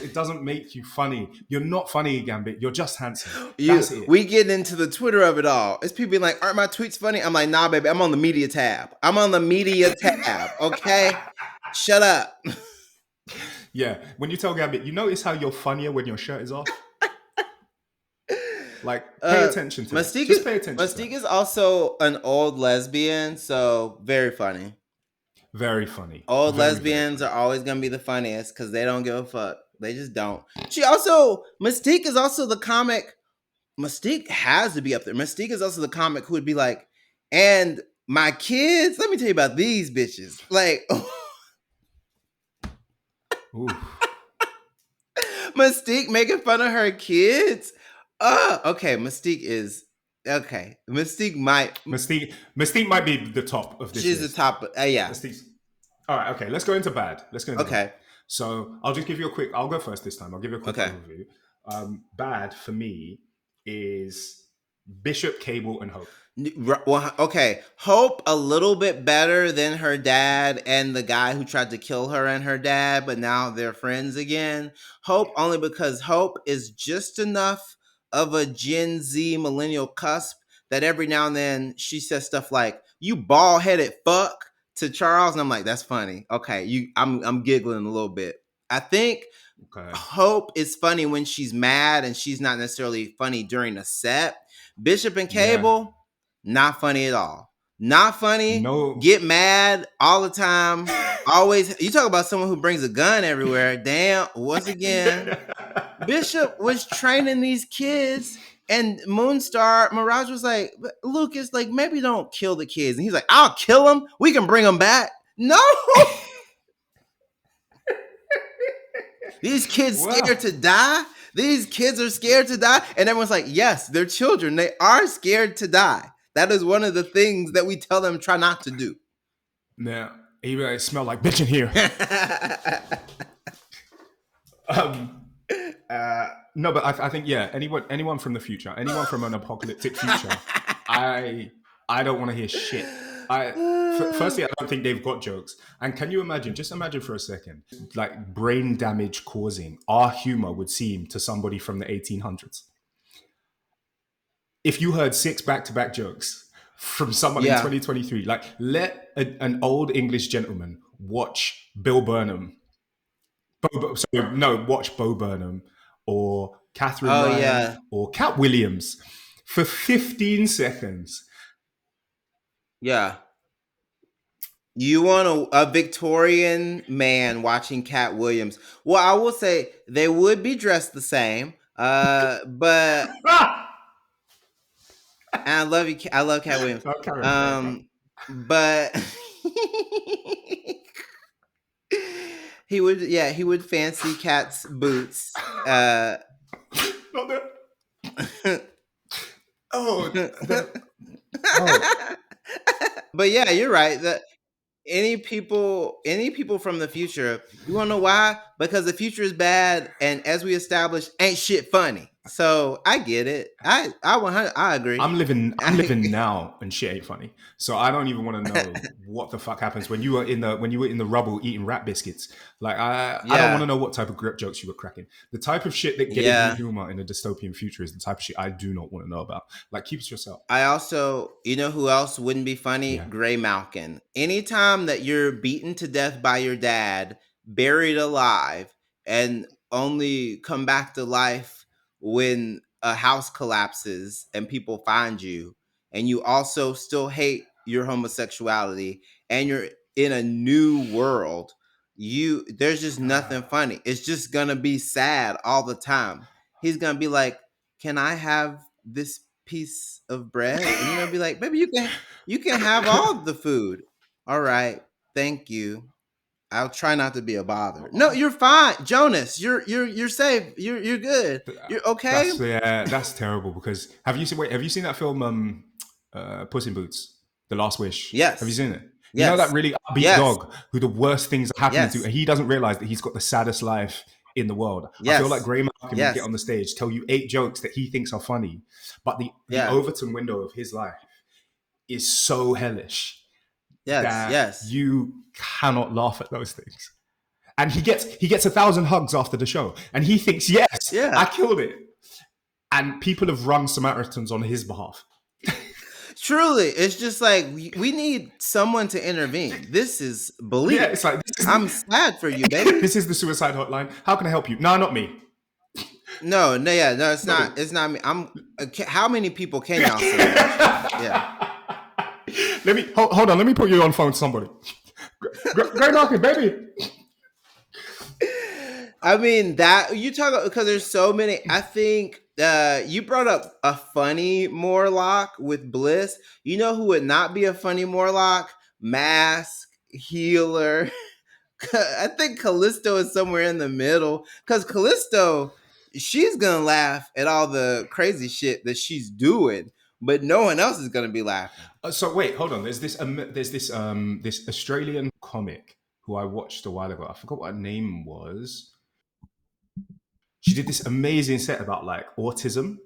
it doesn't make you funny. You're not funny, Gambit. You're just handsome. That's it. we get into the Twitter of it all. It's people being like, "Aren't my tweets funny?" I'm like, "Nah, baby, I'm on the media tab. I'm on the media tab. Okay, shut up." Yeah. When you tell Gambit, you notice how you're funnier when your shirt is off? Like, pay Uh, attention to that. Mystique Just is pay attention to Mystique that. is also an old lesbian, so very funny. Very funny. Old Very, very lesbians funny. are always gonna be the funniest because they don't give a fuck. They just don't. She also Mystique is also the comic. Mystique has to be up there. Mystique is also the comic who would be like, and my kids. Let me tell you about these bitches. Like Ooh. Mystique making fun of her kids. Okay. Mystique is okay. Mystique might be the top of this She's the list. top. Yeah. Mystique's all right. Okay, let's go into bad. Okay. So I'll just give you a quick. I'll go first this time. I'll give you a quick Okay. overview. Bad for me is Bishop, Cable, and Hope. Well, okay. Hope a little bit better than her dad and the guy who tried to kill her and her dad, but now they're friends again. Hope only because Hope is just enough of a Gen Z millennial cusp that every now and then she says stuff like "you bald headed fuck" to Charles, and I'm like, that's funny. Okay, I'm giggling a little bit. I think Okay. Hope is funny when she's mad, and she's not necessarily funny during a set. Bishop and Yeah. Cable, not funny at all. Not funny. No. Get mad all the time. Always. You talk about someone who brings a gun everywhere. Damn. Once again, Bishop was training these kids, and Moonstar Mirage was like, Lucas, like maybe don't kill the kids, and he's like, I'll kill them. We can bring them back. No. These kids Well, scared to die. These kids are scared to die. And everyone's like, yes, they're children. They are scared to die. That is one of the things that we tell them try not to do. now even it smell like bitch in here. Um, no, but I think yeah. Anyone from the future, anyone from an apocalyptic future, I don't want to hear shit. Firstly, I don't think they've got jokes. And can you imagine? Just imagine for a second, like brain damage causing our humor would seem to somebody from the 1800s. If you heard 6 back-to-back jokes from someone in Yeah. 2023, like let an old English gentleman watch Bill Burnham. Watch Bo Burnham or Catherine Oh, Ryan yeah. or Katt Williams for 15 seconds. Yeah. You want a Victorian man watching Katt Williams. Well, I will say they would be dressed the same. But and I love you. I love Katt Williams. Oh, carry on. But he would fancy Cat's boots. Not the, oh, oh, But yeah, you're right. Any people from the future, you want to know why? Because the future is bad, and as we established, ain't shit funny. So I get it. I 100. I agree. I'm living now, and shit ain't funny. So I don't even want to know what the fuck happens when you were in the rubble eating rat biscuits. Like I don't want to know what type of grip jokes you were cracking. The type of shit that gives me humor in a dystopian future is the type of shit I do not want to know about. Like, keep it to yourself. I also, you know who else wouldn't be funny? Yeah. Gray Malkin. Anytime that you're beaten to death by your dad, buried alive, and only come back to life when a house collapses and people find you, and you also still hate your homosexuality, and you're in a new world, there's just nothing funny. It's just gonna be sad all the time. He's gonna be like, can I have this piece of bread? And you're gonna be like, baby, you can have all the food. All right, thank you. I'll try not to be a bother. No, you're fine, Jonas. You're safe. You're good. You're okay. That's terrible. Because have you seen that film Puss in Boots, The Last Wish? Yes. Have you seen it? You Yes. know that really upbeat dog who the worst things are happening to, and he doesn't realize that he's got the saddest life in the world. I feel like Yes. Grey Malcolm can get Yes. on the stage, tell you 8 jokes that he thinks are funny, but the Yeah. Overton window of his life is so hellish Yes. that Yes. you cannot laugh at those things. And he gets 1,000 hugs after the show, and he thinks, yes, I Yeah. killed it. And people have run Samaritans on his behalf. Truly, it's just like we need someone to intervene. This is Yeah, bleak. it's like I'm sad for you, baby. this is the suicide hotline. How can I help you? No, not me. No, no, yeah, no, it's Not me. not. It's not me. How many people can y'all save? Yeah. Let me hold on. Let me put you on phone to somebody. Great knocking, baby. I mean that you talk because there's so many. I think you brought up a funny Morlock with Bliss. You know who would not be a funny Morlock? Mask, Healer. I think Callisto is somewhere in the middle because Callisto, she's gonna laugh at all the crazy shit that she's doing, but no one else is gonna be laughing. So wait, hold on. This Australian comic who I watched a while ago. I forgot what her name was. She did this amazing set about like autism,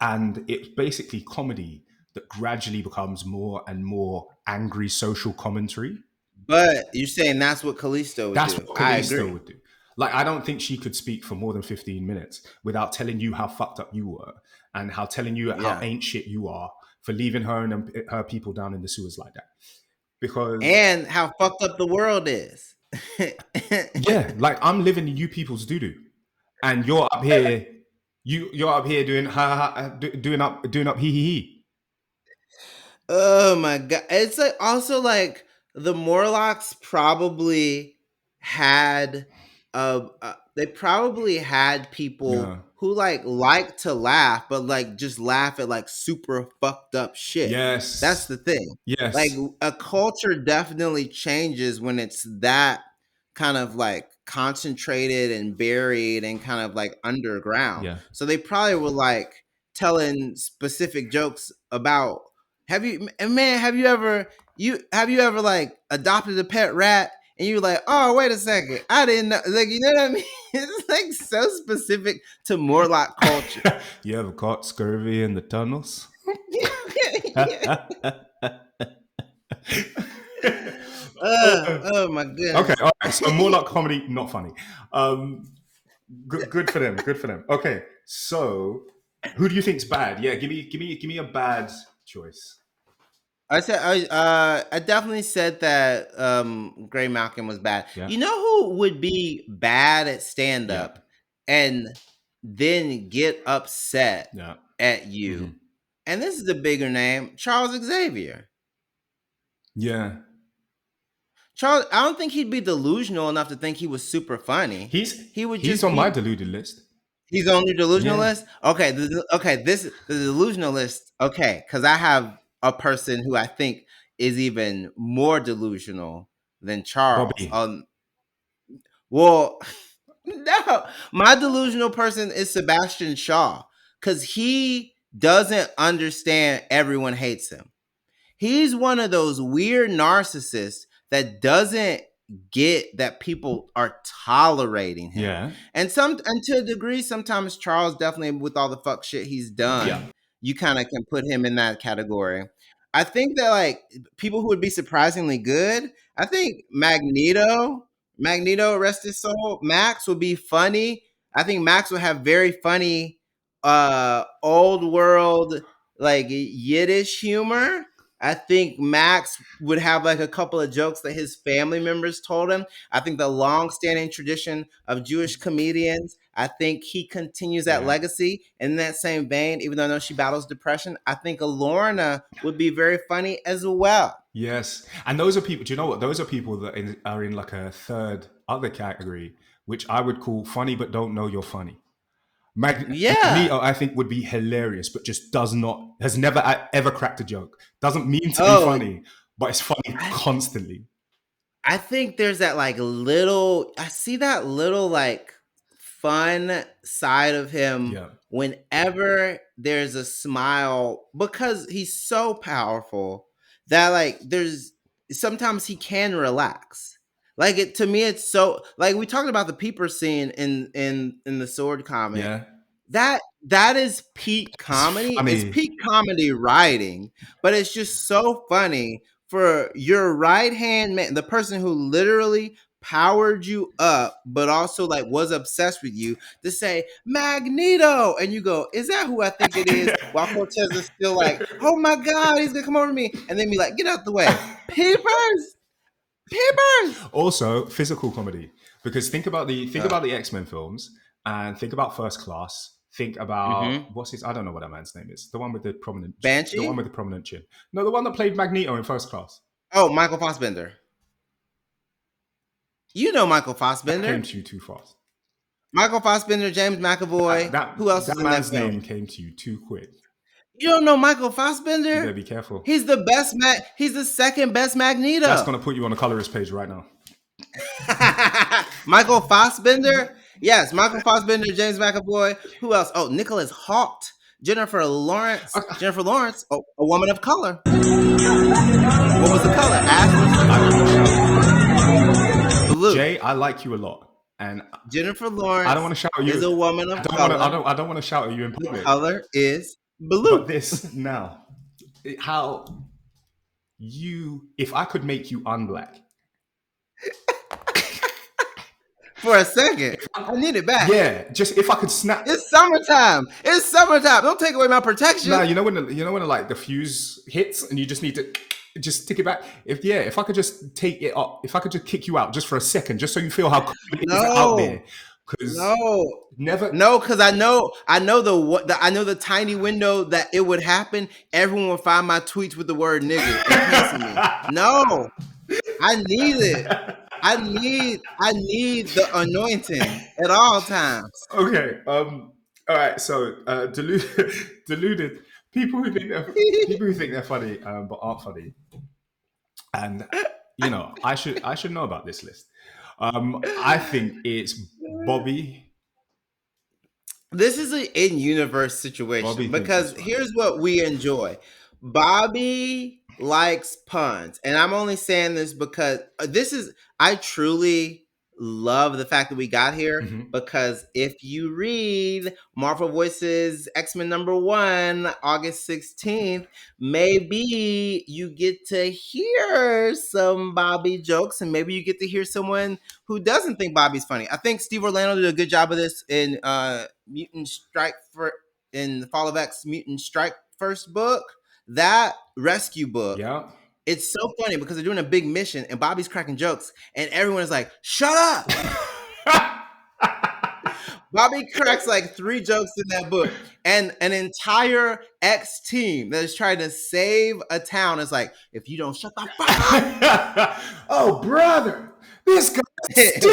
and it's basically comedy that gradually becomes more and more angry social commentary. But you're saying that's what Callisto would That's do. what I Callisto agree. would do. Like, I don't think she could speak for more than 15 minutes without telling you how fucked up you were and how telling you how Yeah. ain't shit you are for leaving her and her people down in the sewers like that. Because, And how fucked up the world is. yeah, like I'm living in you people's doo doo, and you're up here, you're up here doing doing up hee hee hee. Oh my god! It's like also like the Morlocks probably had they probably had people Yeah. who like to laugh, but like just laugh at like super fucked up shit. That's Yes. the thing. Like Yes. a culture definitely changes when it's that kind of like concentrated and buried and kind of like underground. Yeah. So they probably were like telling specific jokes about have you ever like adopted a pet rat and you're like, oh wait a second, I didn't know, like, you know what I mean? It's like so specific to Morlock culture. You ever caught scurvy in the tunnels? Yeah. Okay, Oh my all goodness. right. So more like comedy, not funny. Um, good for them. Good for them. Okay, so who do you think's bad? Yeah, give me a bad choice. I definitely said that Gray Malcolm was bad. Yeah, You know who would be bad at stand yeah, up and then get upset yeah. at Hmm. you? And this is a bigger name, Charles Xavier. Yeah. Charles, I don't think he'd be delusional enough to think he was super funny. He's He would he's just on my be. deluded list. He's on your delusional Yeah, list. Okay, this the delusional list. Okay, because I have a person who I think is even more delusional than Charles. Bobby. Well, no, my delusional person is Sebastian Shaw because he doesn't understand everyone hates him. He's one of those weird narcissists that doesn't get that people are tolerating him. Yeah, And to a degree, sometimes Charles definitely with all the fuck shit he's yeah, done, you kind of can put him in that category. I think that like people who would be surprisingly good, I think Magneto, rest his soul, Max would be funny. I think Max would have very funny old world like Yiddish humor. I think Max would have like a couple of jokes that his family members told him. I think the long-standing tradition of Jewish comedians, I think he continues that yeah. legacy. And in that same vein, even though I know she battles depression, I think Lorna would be very funny as well. Yes, and those are people. Do you know what? Those are people that are in like a third other category, which I would call funny but don't know you're funny. Yeah. Magneto, I think, would be hilarious, but just does not, has never ever cracked a joke. Doesn't mean to be Oh, funny, but it's funny I, constantly. I think there's that like little, I see that little like fun side of him Yeah, whenever there's a smile because he's so powerful that like there's sometimes he can relax. Like it to me, it's so like we talked about the peeper scene in the Sword comic. Yeah, That is peak it's comedy. It's funny. peak comedy writing, but it's just so funny for your right hand man, the person who literally powered you up, but also like was obsessed with you, to say Magneto, and you go, "Is that who I think it is?" While Cortez is still like, "Oh my god, he's gonna come over to me," and then be like, "Get out the way, peepers, peepers." Also, physical comedy, because think Uh, about the X-Men films and think about First Class. Think about mm-hmm. what's his, I don't know what that man's name is. The one Banshee. with the prominent chin. No, the one that played Magneto in First Class. Oh, Michael Fassbender. You know Michael That came Fassbender. to you too fast. Michael Fassbender, James That McAvoy. that, Who else is that in that man's film? name came to you too quick. You don't know Michael You Fassbender? better be careful. He's the best He's the second best That's Magneto. gonna put you on the colorist page right now. Michael Fassbender? Yes, Michael Fassbender, James McAvoy. Who else? Oh, Nicholas Hoult, Jennifer Lawrence. Jennifer Lawrence, oh, a woman of color. What was the color? Ash I don't want to shout at you. was blue. Jay, I like you a lot, and Jennifer I don't Lawrence want to shout at is you. a woman I of don't want to. color. I don't want to shout at you in The public. color is But blue. this now, how if I could make you unblack, For a second, I need it back. yeah, just if I could snap. It's summertime. It's summertime. Don't take away my Nah, protection. you know when like the fuse hits and you just need to just tick it back. If I could just take it up, if I could just kick you out just for a second, just so you feel how cold it is out No, there, because no, never. no. Because I know the tiny window that it would happen. Everyone would find my tweets with the word "nigga" and cancel me. No, I need it. I need the anointing at all times. Okay. All right. So, deluded, deluded people who think they're funny, but aren't funny, and I should know about this list. I think it's Bobby. This is an in-universe Bobby situation thinks he's because funny. here's what we enjoy. Bobby likes puns, and I'm only saying this because I truly love the fact that we got here, Mhm. because if you read Marvel Voices X-Men #1, August 16th, maybe you get to hear some Bobby jokes, and maybe you get to hear someone who doesn't think Bobby's funny. I think Steve Orlando did a good job of this in Mutant Strike for in the Fall of X Mutant Strike first book. That rescue book, Yeah. it's so funny because they're doing a big mission and Bobby's cracking jokes and everyone is like, "Shut up!" Bobby cracks like 3 jokes in that book, and an entire X team that is trying to save a town is like, "If you don't shut the fuck Oh, brother, this guy stinks.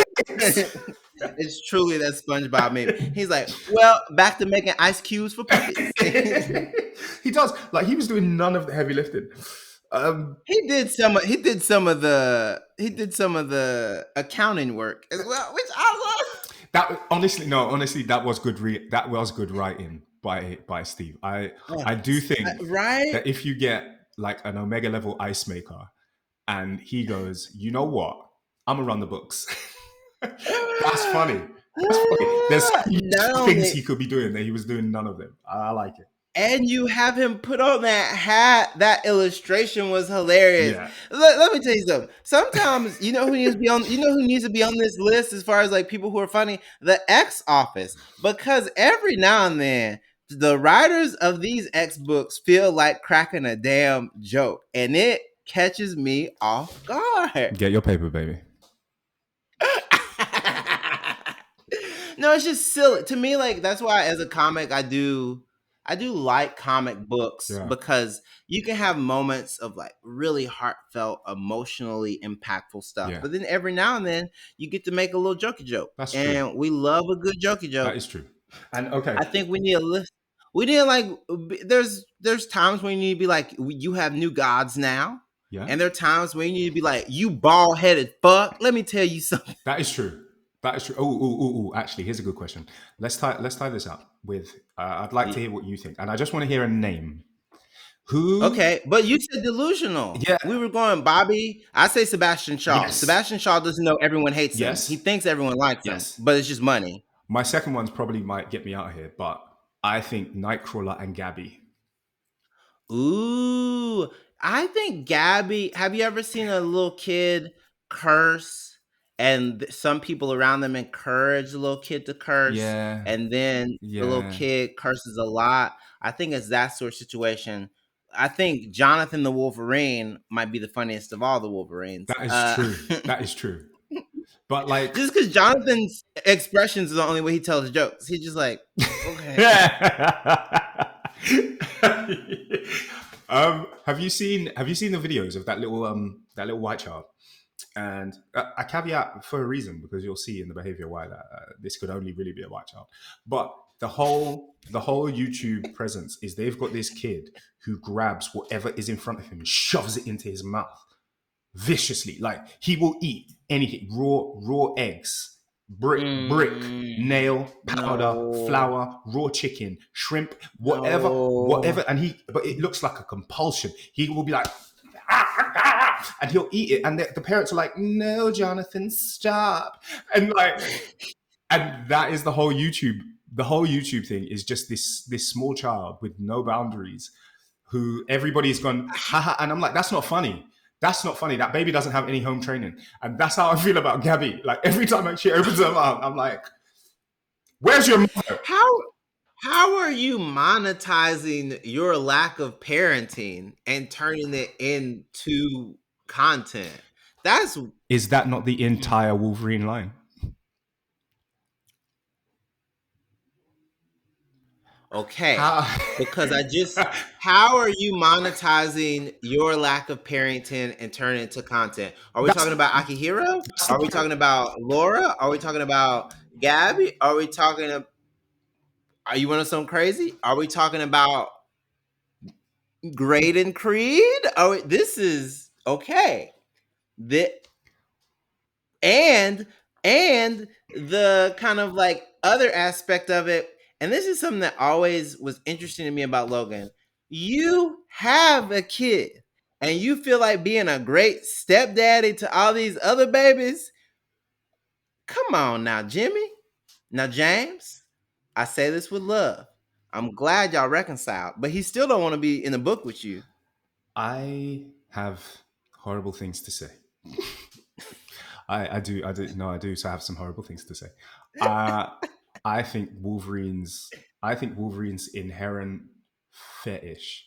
up." It's truly that SpongeBob meme. He's like, "Well, back to making ice cubes for puppets." He does. Like, he was doing none of the heavy lifting. He did some of the accounting work as well, which I love. That honestly, no, honestly, that was good. That was good writing by Steve. I do think Right? that if you get like an Omega level ice maker, and he goes, you know what, I'm gonna run the books. That's funny. That's funny. There's so many Not things only, he could be doing that he was doing none of them. I like it. and you have him put on that hat. That illustration was hilarious. Yeah. Let me tell you something. Sometimes you know who needs to be on. You know who needs to be on this list as far as like people who are funny. The X Office, because every now and then the writers of these X books feel like cracking a damn joke, and it catches me off guard. Get your paper, baby. No, it's just silly to me. Like that's why, as a comic, I do like comic books Yeah. because you can have moments of like really heartfelt, emotionally impactful stuff. Yeah. But then every now and then you get to make a little jokey joke, That's true. and we love a good jokey joke. That is true. And okay. I think we need a list. We need like there's times when you need to be like, you have new gods now. Yeah. And there are times when you need to be like, you bald headed fuck. Let me tell you something. That is true. That is true. Oh. Actually, here's a good question. Let's tie this up with. I'd like to hear what you think, and I just want to hear a name. Who? Okay, but you said delusional. Yeah. We were going Bobby. I say Sebastian Shaw. Yes. Sebastian Shaw doesn't know everyone hates him. He Yes. thinks everyone likes him, Yes. but it's just money. My second one's probably might get me out of here, but I think Nightcrawler and Gabby. Ooh, I think Gabby. Have you ever seen a little kid curse, and some people around them encourage the little kid to curse, Yeah. and then the little Yeah. kid curses a lot? I think it's that sort of situation. I think Jonathan the Wolverine might be the funniest of all the Wolverines. That is true. That is true. But like, Just because Jonathan's expressions is the only way he tells jokes. He's just like, okay. have you seen the videos of that little white child? And a caveat for a reason, because you'll see in the behavior why that this could only really be a white child. But the whole YouTube presence is they've got this kid who grabs whatever is in front of him and shoves it into his mouth viciously. Like he will eat anything, raw eggs, brick, nail, powder, No. flour, raw chicken, shrimp, No. whatever. And but it looks like a compulsion. He will be like, and he'll eat it, and the parents are like, "No, Jonathan, stop!" And like, and that is the whole YouTube. The whole YouTube thing is just this small child with no boundaries, who everybody's gone, haha, and I'm like, that's not funny. That's not funny. That baby doesn't have any home training, and that's how I feel about Gabby. Like every time she opens her mouth, I'm like, "Where's your mother?" How are you monetizing your lack of parenting and turning it into content? Is that not the entire Wolverine line? Okay. Because how are you monetizing your lack of parenting and turning it into content? Are we talking about Akihiro? Are we talking about Laura? Are we talking about Gabby? Are we talking about, are you want something crazy? Are we talking about Great and Creed? This is okay. And the kind of like other aspect of it, and this is something that always was interesting to me about Logan. You have a kid and you feel like being a great stepdaddy to all these other babies. Come on now, Jimmy. Now, James, I say this with love. I'm glad y'all reconciled, but he still don't want to be in the book with you. I have horrible things to say. I do. So I have some horrible things to say. I think Wolverine's inherent fetish.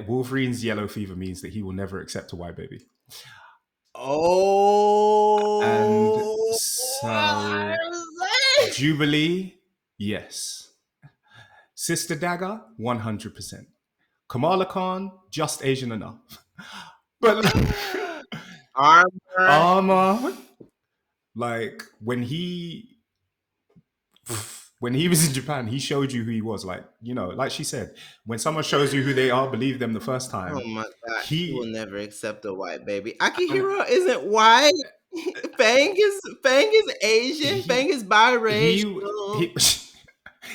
Wolverine's yellow fever means that he will never accept a white baby. Oh, and so Jubilee, yes. Sister Dagger, 100%. Kamala Khan, just Asian enough. But Armor, like when he was in Japan, he showed you who he was. Like, like she said, when someone shows you who they are, believe them the first time. Oh my god, he will never accept a white baby. Akihiro isn't white. Fang is Asian. Fang is biracial.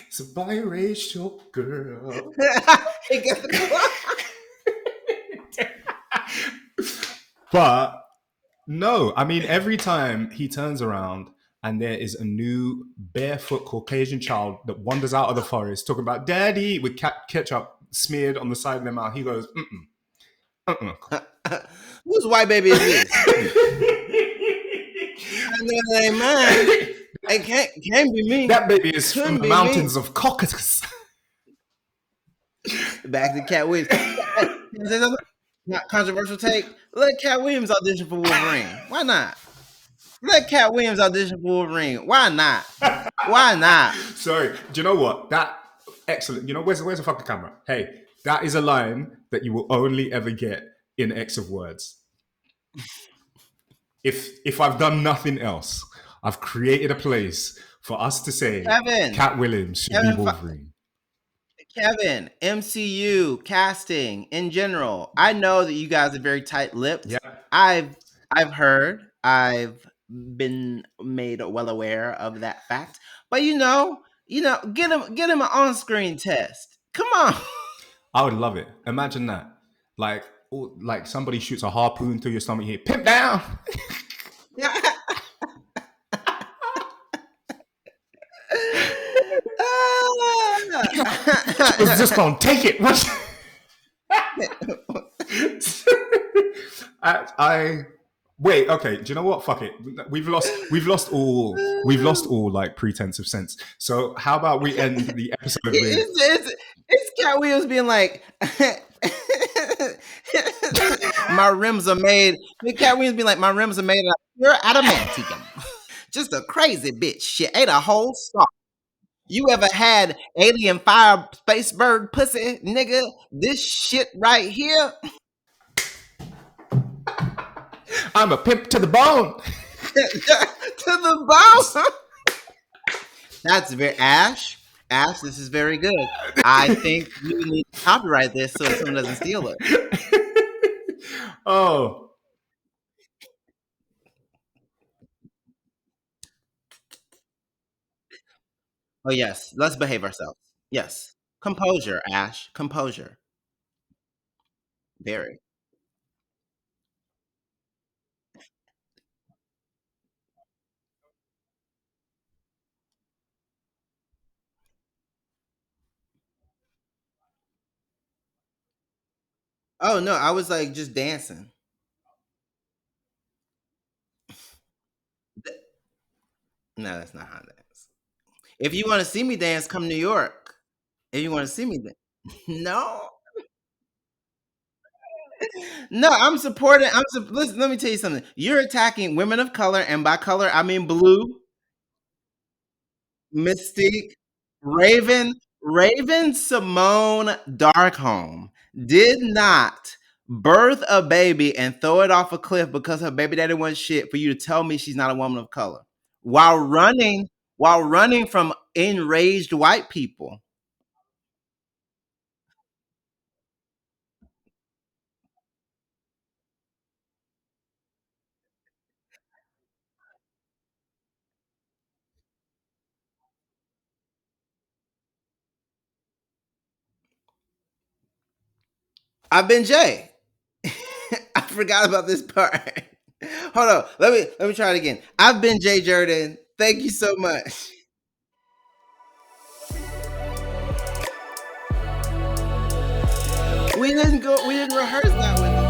It's a biracial girl. But no, I mean, every time he turns around and there is a new barefoot Caucasian child that wanders out of the forest talking about daddy with ketchup smeared on the side of their mouth, he goes, Whose white baby is this? That ain't mine. It can't be me. That baby is from the mountains of Caucasus. Back to Katt Williams. Not controversial take. Let Katt Williams audition for Wolverine. Why not? Let Katt Williams audition for Wolverine. Why not? Why not? Sorry. Do you know what? That excellent. Where's the fucking camera? Hey, that is a line that you will only ever get in X of Words. If I've done nothing else, I've created a place for us to say Katt Williams should be Wolverine. Kevin, MCU casting in general. I know that you guys are very tight-lipped. Yeah. I've heard. I've been made well aware of that fact. But get him an on-screen test. Come on. I would love it. Imagine that. Like, like somebody shoots a harpoon through your stomach here. Pimp down. She was just gonna take it. I wait. Okay. Do you know what? Fuck it. We've lost all like pretense of sense. So how about we end the episode with it's Katt Williams being like, my rims are made. Katt Williams being like, my rims are made of pure adamantium. Just a crazy bitch. She ate a whole star. You ever had alien fire space bird pussy, nigga? This shit right here. I'm a pimp to the bone. To the bone. That's very Ash. Ash, this is very good. I think you need to copyright this so someone doesn't steal it. Oh. Oh yes, let's behave ourselves. Yes, composure, Ash. Composure. Very. Oh no, I was like just dancing. No, that's not how I dance. If you want to see me dance, come to New York. If you want to see me dance. No. No, I'm supporting. Listen, let me tell you something. You're attacking women of color, and by color I mean blue, Mystique, Raven Simone Darkholme did not birth a baby and throw it off a cliff because her baby daddy wasn't shit for you to tell me she's not a woman of color while running from enraged white people. I've been Jay. I forgot about this part. Hold on. Let me try it again. I've been Jay Jurden. Thank you so much. We didn't rehearse that one.